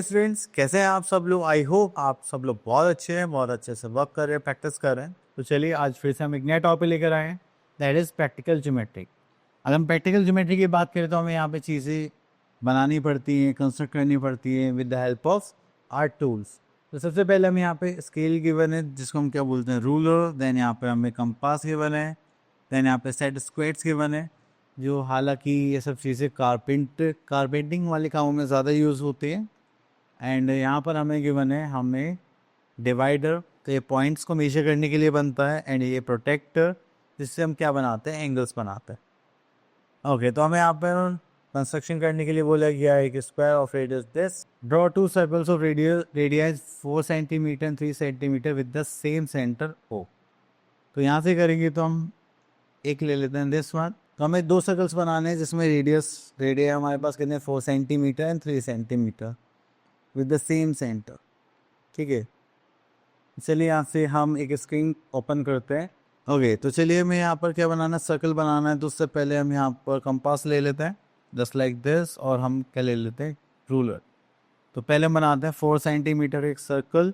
Students, कैसे हैं आप सब लोग। आई होप आप सब लोग बहुत अच्छे हैं, बहुत अच्छे से वर्क कर रहे हैं, प्रैक्टिस कर रहे हैं। तो चलिए आज फिर से हम एक नया टॉपिक लेकर आए हैं, दैट इज़ प्रैक्टिकल ज्योमेट्री। अगर हम प्रैक्टिकल ज्योमेट्री की बात करें तो हमें यहाँ पे चीज़ें बनानी पड़ती हैं, कंस्ट्रक्ट करनी पड़ती हैं with the help of art tools. तो सबसे पहले हम यहाँ पे स्केल गिवन है, जिसको हम क्या बोलते हैं, रूलर। देन यहाँ पे हमें कंपास गिवन है। देन यहाँ पे सेट स्क्वायर्स गिवन है, जो हालांकि ये सब चीज़ें कारपेंटिंग वाले कामों में ज़्यादा यूज़ होती है। एंड यहाँ पर हमें गिवन है, हमें डिवाइडर, तो ये पॉइंट्स को मेजर करने के लिए बनता है। एंड ये प्रोटेक्टर, जिससे हम क्या बनाते हैं, एंगल्स बनाते हैं। ओके, तो हमें यहाँ पर कंस्ट्रक्शन करने के लिए बोला गया है कि square of radius this, draw two circles of radius 4 centimetre and 3 centimetre with the same centre O. तो यहाँ से करेंगे तो हम एक ले लेते हैं दिस वन। तो हमें दो सर्कल्स बनाने हैं जिसमें रेडियस हमारे पास कितने 4 centimetre and 3 centimetre with the same centre. ठीक है, चलिए यहाँ से हम एक स्क्रीन ओपन करते हैं। ओके, तो चलिए हमें यहाँ पर क्या बनाना है, सर्कल बनाना है। तो उससे पहले हम यहाँ पर कंपास ले लेते हैं जस्ट लाइक दिस, और हम क्या ले लेते हैं, रूलर। तो पहले हम बनाते हैं 4 सेंटीमीटर एक सर्कल,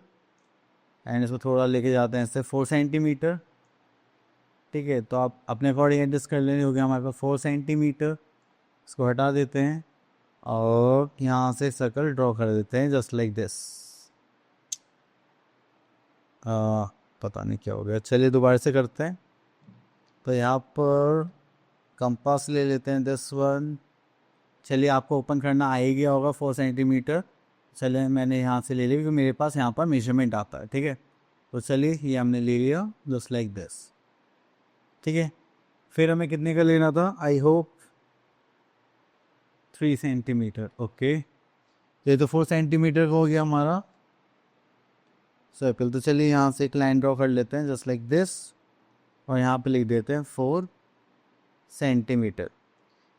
एंड इसको थोड़ा लेके जाते हैं इससे 4 सेंटीमीटर। ठीक है, तो आप अपने अकॉर्डिंग एडजस्ट कर लेंगे। हो गया हमारे पास 4 सेंटीमीटर। इसको हटा देते हैं और यहाँ से सर्कल ड्रॉ कर देते हैं जस्ट लाइक दिस। पता नहीं क्या हो गया, चलिए दोबारा से करते हैं। तो यहाँ पर कंपास ले लेते हैं दिस वन। चलिए, आपको ओपन करना आ ही गया होगा 4 सेंटीमीटर। चलिए, मैंने यहाँ से ले लिया क्योंकि मेरे पास यहाँ पर मेजरमेंट आता है। ठीक है, तो चलिए ये हमने ले लिया जस्ट लाइक दिस। ठीक है, फिर हमें कितने का लेना था, आई होप 3 सेंटीमीटर। ओके, ये तो 4 सेंटीमीटर का हो गया हमारा सर्कल। तो चलिए यहाँ से एक लाइन ड्रॉ कर लेते हैं जस्ट लाइक दिस, और यहाँ पे लिख देते हैं 4 सेंटीमीटर।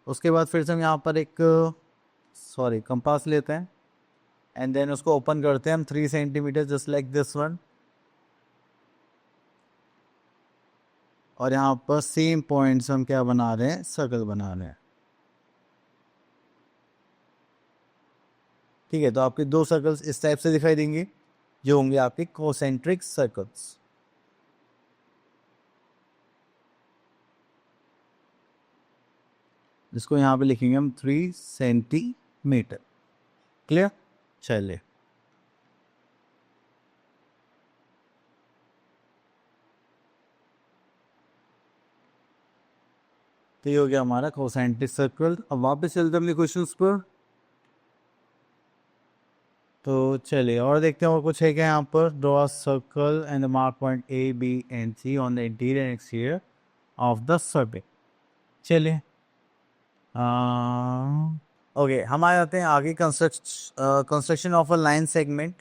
उसके बाद फिर से हम यहाँ पर एक कंपास लेते हैं, एंड देन उसको ओपन करते हैं हम 3 centimetre just like this one. और यहाँ पर सेम पॉइंट्स हम क्या बना रहे हैं, सर्कल बना रहे हैं। ठीक है, तो आपके दो सर्कल्स इस टाइप से दिखाई देंगे, जो होंगे आपके कोसेंट्रिक सर्कल्स। जिसको यहाँ पे लिखेंगे हम 3 सेंटीमीटर। क्लियर, चलिए। तो ये हो गया हमारा कोसेंट्रिक सर्कल। अब वापस चलते हैं अपने क्वेश्चंस पर। तो चलिए और देखते हैं और कुछ है क्या यहाँ पर। Draw circle and mark point A B and C on the interior exterior of the circle. चलिए ओके, हम आ जाते हैं आगे, construction of a line segment.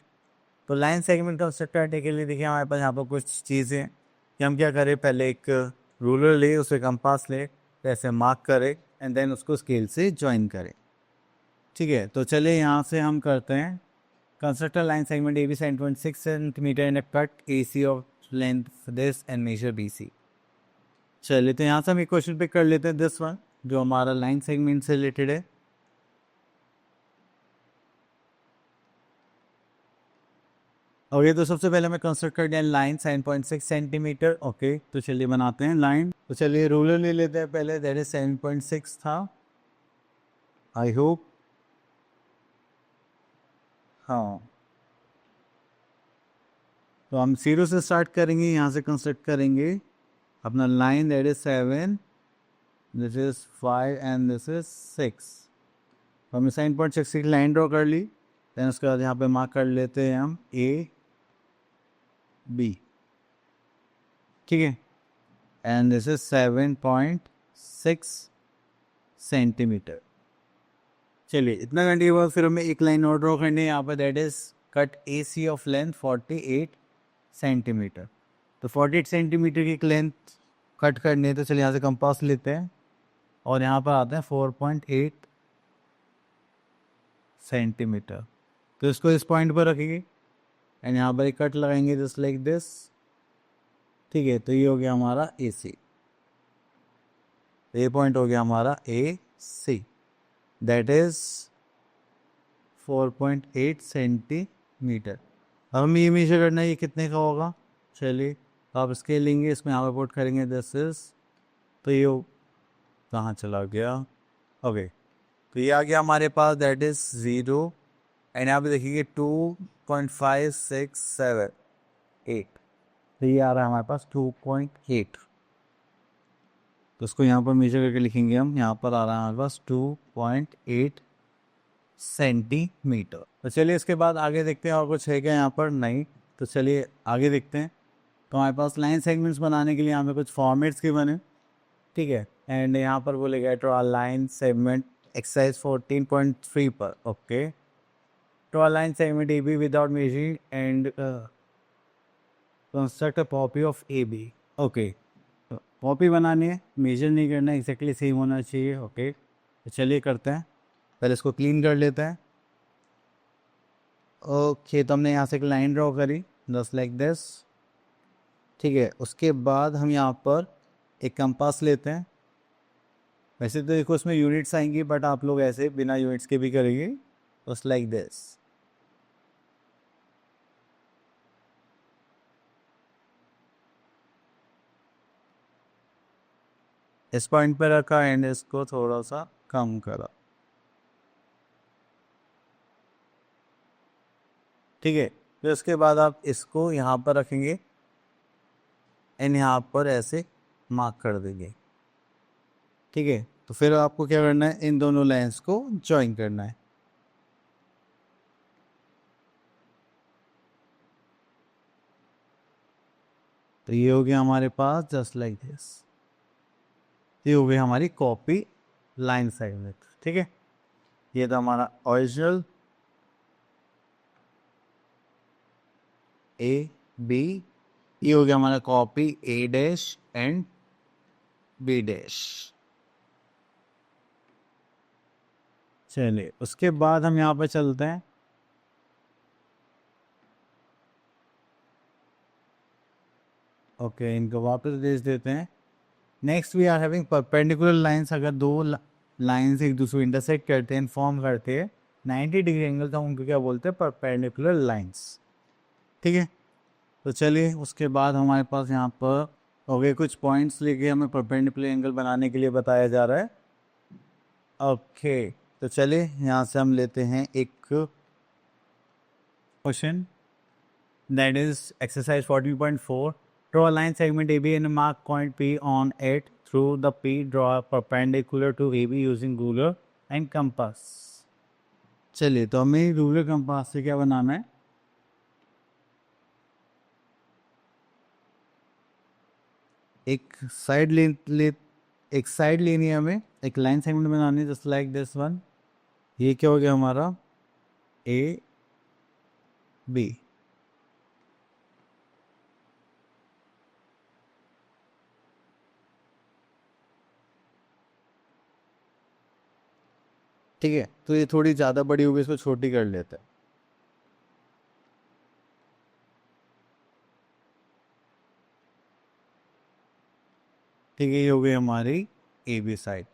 तो लाइन सेगमेंट कंस्ट्रक्ट करने के लिए देखिए हमारे पास यहाँ पर कुछ चीज़ें कि हम क्या करें, पहले एक रूलर ले, उसे कंपास ले, ऐसे मार्क करें, एंड देन उसको स्केल से ज्वाइन करें। ठीक है, तो चलिए यहाँ से हम करते हैं। Construct a line segment A B 7.6 centimetre and cut A C of length this and measure B C. चलिए, तो यहाँ से हम एक क्वेश्चन पिक कर लेते हैं, दिस वन, जो हमारा लाइन सेगमेंट से रिलेटेड है। ओके, तो सबसे पहले हमें कंस्ट्रक्ट कर दिया लाइन 7.6 सेंटीमीटर। ओके, तो चलिए बनाते हैं लाइन। तो चलिए रूलर ले लेते हैं पहले, दैट इज 7.6 था, आई होप। हाँ, तो हम 0 से स्टार्ट करेंगे, यहाँ से कंस्ट्रक्ट करेंगे अपना line, that is 7, this is 5 and this is 6। तो हमने 7.6 की लाइन ड्रॉ कर ली। देन उसके बाद यहाँ पे मार्क कर लेते हैं हम ए बी। ठीक है, एंड दिस इज 7.6 सेंटीमीटर। चलिए, इतना करने के बाद फिर हमें एक लाइन और ड्रॉ करनी है यहाँ पर, that is cut A C of length 48 centimetre. तो 48 सेंटीमीटर की लेंथ कट करनी है। तो चलिए यहाँ से कंपास लेते हैं और यहाँ पर आते हैं 4.8 सेंटीमीटर। तो इसको इस पॉइंट पर रखेंगे एंड यहाँ पर एक कट लगाएंगे जस्ट लाइक दिस। ठीक है, तो ये हो गया हमारा ए सी। ये पॉइंट हो गया हमारा ए सी, दैट इज 4.8 सेंटीमीटर। अब हम ये मेजर करना है ये कितने का होगा। चलिए तो आप स्केल लेंगे, इसमें यहाँ पर पुट करेंगे दिस इज, तो ये कहाँ चला गया। ओके, तो ये आ गया हमारे पास, दैट इज 0 एंड यहाँ पे देखिए 2.5678, तो ये आ रहा है हमारे पास 2.8। तो उसको यहाँ पर मेजर करके लिखेंगे हम, यहाँ पर आ रहा है हमारे पास 2.8 सेंटीमीटर। तो चलिए इसके बाद आगे देखते हैं और कुछ है क्या यहाँ पर, नहीं। तो चलिए आगे देखते हैं। तो हमारे पास लाइन सेगमेंट्स बनाने के लिए यहाँ पे कुछ फॉर्मेट्स के बने, ठीक है। एंड यहाँ पर बोलेगा ड्रॉ लाइन सेगमेंट एक्सरसाइज 14.3 पर। Okay, draw line segment A B without measuring and construct a copy of A B. Okay, copy बनानी है, मेजर नहीं करना है, एक्जैक्टली सेम होना चाहिए। ओके, तो चलिए करते हैं, पहले इसको क्लीन कर लेते हैं। ओके, तो हमने यहाँ से एक लाइन ड्रॉ करी जस्ट लाइक दिस, ठीक है। उसके बाद हम यहाँ पर एक कंपास लेते हैं। वैसे तो देखो इसमें यूनिट्स आएंगी, बट आप लोग ऐसे बिना यूनिट्स के भी करेंगे जस्ट लाइक दिस। इस पॉइंट पर रखा एंड इसको थोड़ा सा कम करा, ठीक है। फिर उसके बाद आप इसको यहाँ पर रखेंगे एंड यहाँ पर ऐसे मार्क कर देंगे, ठीक है। तो फिर आपको क्या करना है, इन दोनों लाइंस को ज्वाइन करना है। तो ये हो गया हमारे पास जस्ट लाइक दिस, ये हो गई हमारी कॉपी लाइन सेगमेंट, ठीक है। ये था हमारा ओरिजिनल ए बी, ये हो गया हमारा copy A dash and B dash. चलिए उसके बाद हम यहाँ पर चलते हैं। ओके, इनको वापस भेज देते हैं। Next we are having perpendicular lines. अगर दो लाइंस एक दूसरे को इंटरसेक्ट करते हैं, फॉर्म करते हैं 90 डिग्री एंगल, तो उनको क्या बोलते हैं, परपेंडिकुलर लाइंस, ठीक है। तो चलिए उसके बाद हमारे पास यहाँ पर हो गए कुछ पॉइंट्स लेके हमें परपेंडिकुलर एंगल बनाने के लिए बताया जा रहा है। ओके, तो चलिए यहाँ से हम लेते हैं एक question, that is exercise 14.4। Draw a line segment AB and mark point P on it. Through the P, draw a perpendicular to AB using ruler and compass. चलिए तो हमें रूलर कंपास से क्या बनाना है, एक साइड एक साइड लेनी है हमें, एक लाइन सेगमेंट बनानी है जस्ट लाइक दिस वन। ये क्या हो गया हमारा ए बी, ठीक है। तो ये थोड़ी ज़्यादा बड़ी होगी, इसको छोटी कर लेते हैं, ठीक है। ये हो गई हमारी ए बी साइड।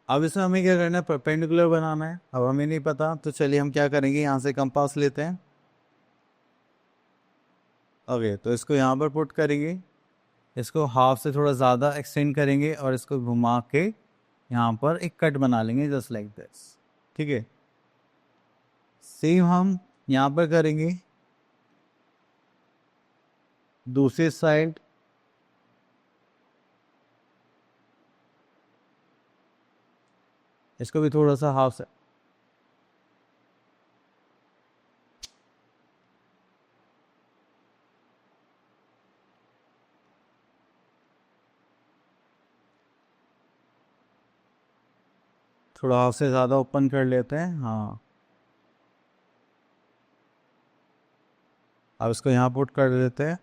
अब इसमें हमें क्या करना है, परपेंडिकुलर बनाना है। अब हमें नहीं पता, तो चलिए हम क्या करेंगे, यहाँ से कंपास लेते हैं। ओके, तो इसको यहाँ पर पुट करेंगे, इसको हाफ से थोड़ा ज़्यादा एक्सटेंड करेंगे और इसको घुमा के यहाँ पर एक कट बना लेंगे जस्ट लाइक दिस, ठीक है। सेम हम यहाँ पर करेंगे दूसरी साइड, इसको भी थोड़ा सा हाफ से, थोड़ा हाफ से ज़्यादा ओपन कर लेते हैं, हाँ। अब इसको यहाँ पुट कर देते हैं,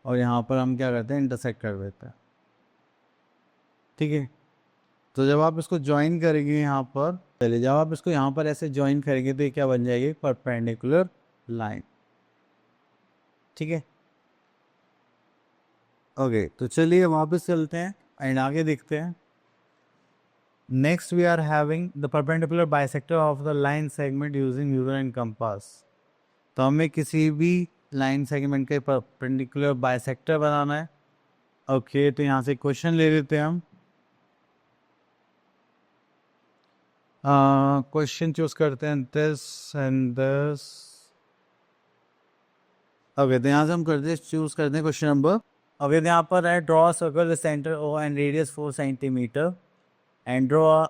और यहाँ पर हम क्या करते हैं, इंटरसेक्ट कर देते हैं, ठीक है। तो जब आप इसको ज्वाइन करेंगे यहाँ पर, पहले जब आप इसको यहाँ पर ऐसे ज्वाइन करेंगे तो ये क्या बन जाएगी, परपेंडिकुलर लाइन, ठीक है। ओके, तो चलिए वापस चलते हैं एंड आगे देखते हैं. Next we are having the perpendicular bisector of the line segment using user and compass. तो हमें किसी भी लाइन सेगमेंट के परपेंडिकुलर बाइसेक्टर बनाना है. ओके, तो यहाँ से क्वेश्चन ले लेते हैं हम. क्वेश्चन चूज करते हैं दिस एंड दिस. ओके, तो यहाँ से हम करते हैं चूज करते हैं क्वेश्चन नंबर. ओके, यहाँ पर है draw circle centre O and radius 4 centimetre and draw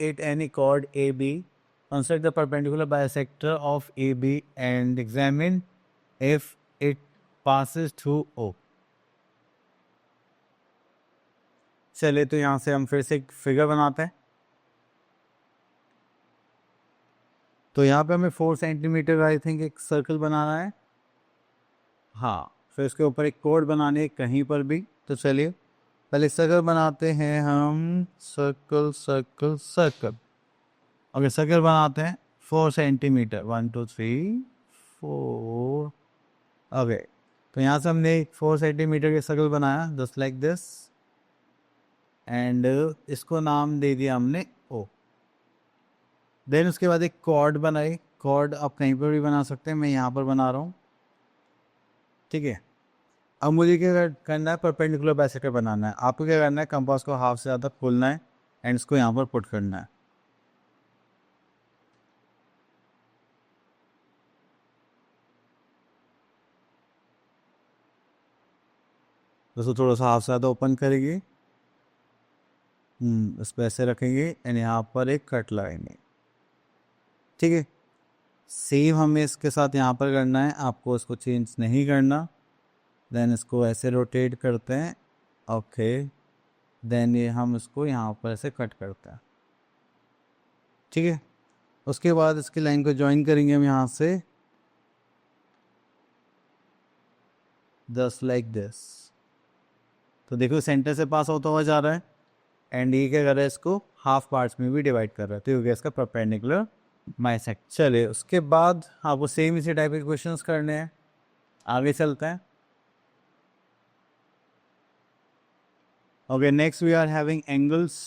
it any chord AB. Construct the perpendicular bisector of AB and examine if it passes through O. चलिए, तो यहाँ से हम फिर से एक फिगर बनाते हैं. तो यहाँ पे हमें 4 सेंटीमीटर आई थिंक एक सर्कल बनाना है. हाँ, फिर उसके ऊपर एक कोड बनाने है कहीं पर भी. तो चलिए पहले सर्कल बनाते हैं हम. Circle circle circle. Okay, circle बनाते हैं 4 सेंटीमीटर. 1 2 3 4. ओके, तो यहाँ से हमने 4 सेंटीमीटर के सर्कल बनाया जस्ट लाइक दिस एंड इसको नाम दे दिया हमने ओ. देन उसके बाद एक कॉर्ड बनाई. कॉर्ड आप कहीं पर भी बना सकते हैं, मैं यहाँ पर बना रहा हूँ. ठीक है, अब मुझे क्या करना है, परपेंडिकुलर बाइसेक्टर बनाना है. आपको क्या करना है, कंपास को हाफ से ज़्यादा खोलना है एंड इसको यहाँ पर पुट करना है. दोस्तों थोड़ा सा हाफ से ज़्यादा ओपन करेंगे, इस पर ऐसे रखेंगे एंड यहाँ पर एक कट लगाएंगे. ठीक है, सेम हमें इसके साथ यहाँ पर करना है, आपको इसको चेंज नहीं करना. देन इसको ऐसे रोटेट करते हैं. ओके, देन ये हम इसको यहाँ पर ऐसे कट करते हैं. ठीक है, उसके बाद इसकी लाइन को ज्वाइन करेंगे हम यहाँ से जस्ट लाइक दिस. तो देखो सेंटर से पास होता हुआ जा रहा है एंड ये क्या कर रहा है, इसको हाफ पार्ट्स में भी डिवाइड कर रहा है. तो ये हो गया इसका परपेंडिकुलर बाइसेक्टर. चलिए उसके बाद आपको सेम इसी टाइप के क्वेश्चंस करने हैं. आगे चलते हैं. Okay, next we are having angles.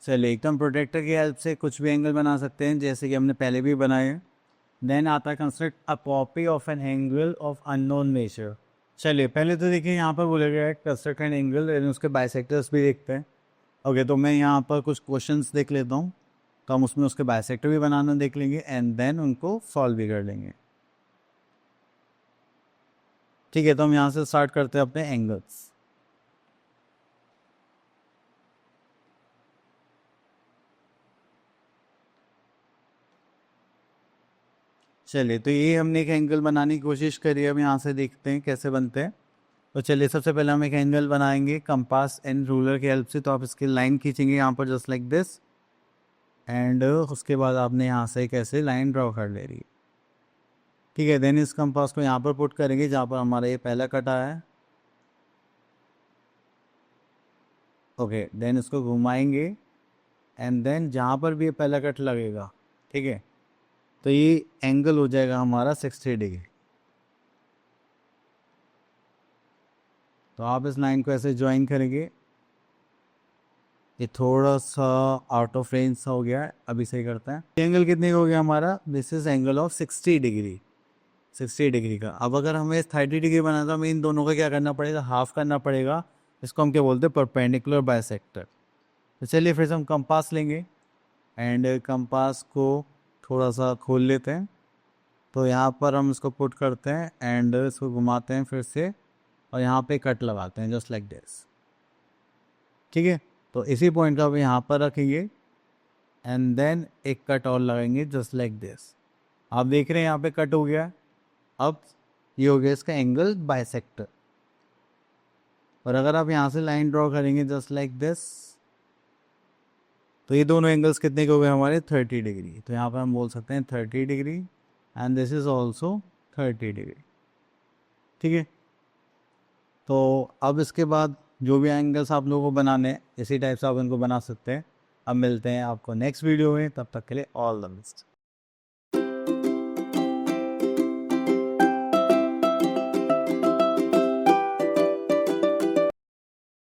चलिए एकदम प्रोटेक्टर की हेल्प से कुछ भी एंगल बना सकते हैं जैसे कि हमने पहले भी बनाए हैं. देन आता है construct a copy of an angle of unknown measure. चलिए पहले तो देखिए यहाँ पर बोला गया है कंस्ट्रक्ट एन एंगल एंड उसके बाइसेक्टर्स भी देखते हैं. ओके, तो मैं यहाँ पर कुछ क्वेश्चंस देख लेता हूँ, तो हम उसमें उसके बाइसेक्टर भी बनाना देख लेंगे एंड देन उनको सॉल्व भी कर लेंगे. ठीक है, तो हम यहाँ से स्टार्ट करते हैं अपने एंगल्स. चलिए, तो ये हमने एक एंगल बनाने की कोशिश करी है. अब यहाँ से देखते हैं कैसे बनते हैं. तो चलिए सबसे पहले हम एक एंगल बनाएंगे कंपास एंड रूलर की हेल्प से. तो आप इसकी लाइन खींचेंगे यहाँ पर जस्ट लाइक दिस एंड उसके बाद आपने यहाँ से एक ऐसे लाइन ड्रॉ कर ले रही है. ठीक है, देन इस कंपास को यहाँ पर पुट करेंगे जहाँ पर हमारा ये पहला कट आया है. ओके, देन इसको घुमाएंगे एंड देन जहाँ पर भी ये पहला कट लगेगा, ठीक है, तो ये एंगल हो जाएगा हमारा 60 डिग्री. तो आप इस लाइन को ऐसे ज्वाइन करेंगे. ये थोड़ा सा आउट ऑफ रेंज सा हो गया है, अभी सही करते हैं. एंगल कितने का हो गया हमारा, this is angle of 60 degree. 60 degree का. अब अगर हमें 30 डिग्री बनाना तो हमें इन दोनों का क्या करना पड़ेगा, हाफ करना पड़ेगा. इसको हम क्या बोलते हैं, परपेंडिकुलर बाइसेक्टर. तो चलिए फिर से हम कंपास लेंगे एंड कंपास को थोड़ा सा खोल लेते हैं. तो यहाँ पर हम इसको पुट करते हैं एंड इसको घुमाते हैं फिर से और यहाँ पे कट लगाते हैं जस्ट लाइक दिस. ठीक है, तो इसी पॉइंट को हम यहाँ पर रखेंगे एंड देन एक कट और लगाएंगे जस्ट लाइक दिस. आप देख रहे हैं यहाँ पे कट हो गया. अब ये हो गया इसका एंगल बाइसेक्टर. और अगर आप यहाँ से लाइन ड्रॉ करेंगे जस्ट लाइक दिस, तो ये दोनों एंगल्स कितने के हो गए हमारे, 30 डिग्री. तो यहाँ पर हम बोल सकते हैं 30 degree and this is also 30 degree. ठीक है, तो अब इसके बाद जो भी एंगल्स आप लोगों को बनाने हैं इसी टाइप से आप इनको बना सकते हैं. अब मिलते हैं आपको नेक्स्ट वीडियो में, तब तक के लिए ऑल द बेस्ट.